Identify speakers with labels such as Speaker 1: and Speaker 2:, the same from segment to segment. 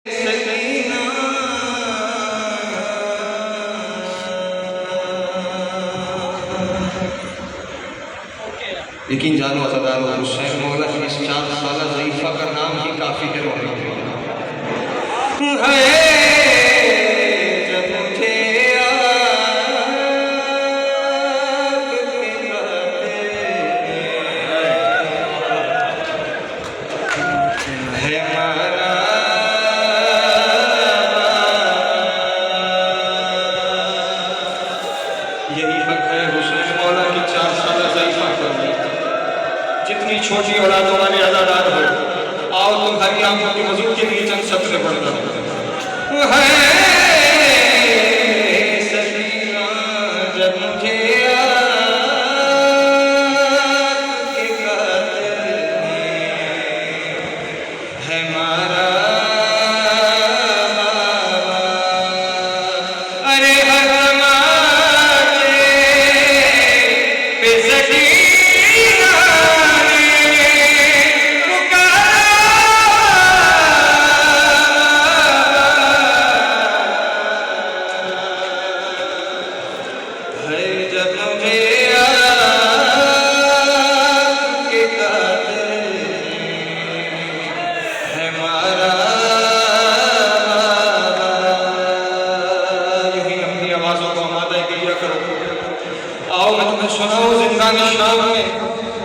Speaker 1: यकीन जानो अज़ादारो हुसैन मौला की इस 4 साला ज़ईफ़ा का नाम ही काफ़ी है रोने के लिए। जब मुझे है मारा यही हक है हुसैन मौला की 4 साला ज़ईफ़ा का। जितनी छोटी औलादों वाले अज़ादार हो, आओ तुम्हारी आंखों के वजू के लिए चंद सत्र पढ़ता हूँ। सकीना जब मुझे आपके कातिल है मारा अरे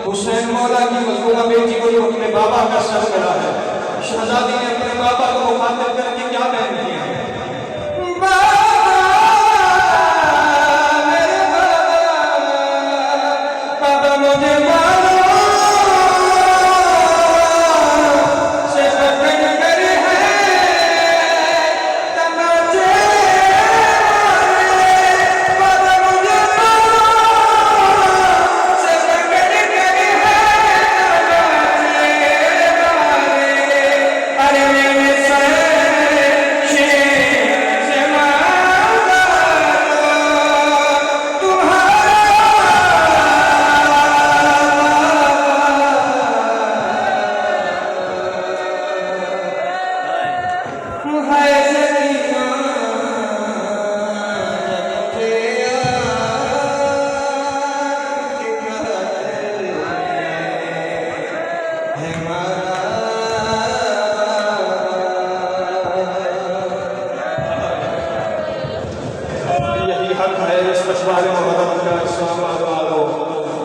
Speaker 1: हुसैन मौला की मज़लूमा बेटी को जो अपने बाबा का सर मिला है, शहजादी ने अपने बाबा को मुखातिब करके क्या बयान किया है? बाबा मुझे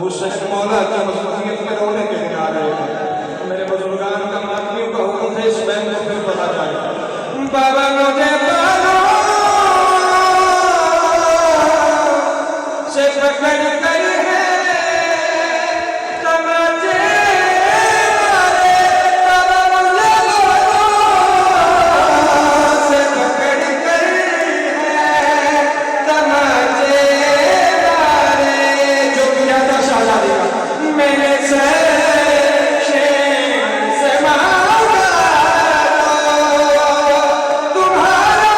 Speaker 1: हुसैन मौला की मज़लूमियत में रोने के लिए आ रहे हैं। मेरे बुजुर्गान का मातमियों का हुक्म है, इस बैन को फिर पढ़ा जाए। बाबा मुझे से पकड़ कर है तमाचे मारे, बाबा मुझे से पकड़ कर है तमाचे मेरे से मांगा तुम्हारा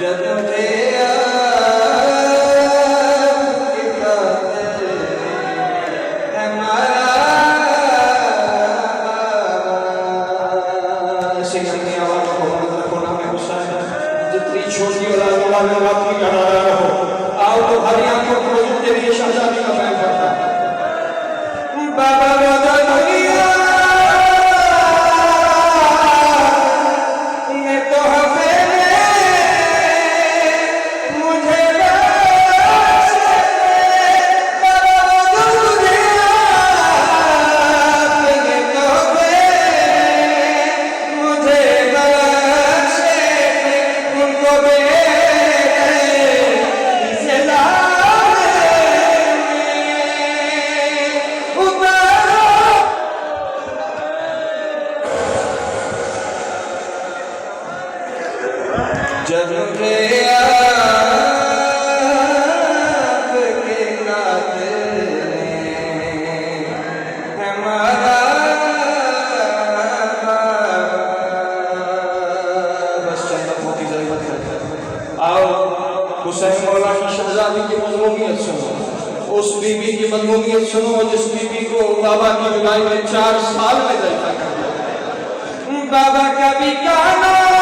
Speaker 1: जब मुझे आपके कातिल है मारा। सिंगनी आवाज़ को कोना में हुसैन जितनी छोटी औलादों वाले वाली लड़ा रहो, आओ तो हरी आंखों की वजह के लिए शहजादी का बयान करता है। बाबा वादा दुनिया ने तो हफे में मुझे बख्शे, बाबा वादा दुनिया ने तो हफे मुझे बख्शे, उनको जब मुझे आपके कातिल है मारा। बस चंद लफ्ज़ों की ज़रूरत है। आओ हुसैन मौला की शहजादी की मज़लूमियत सुनो। उस बीबी की मजमूमियत सुनो जिस बीबी को बाबा की जुदाई में 4 साल में देखा करता। बाबा का भी कहना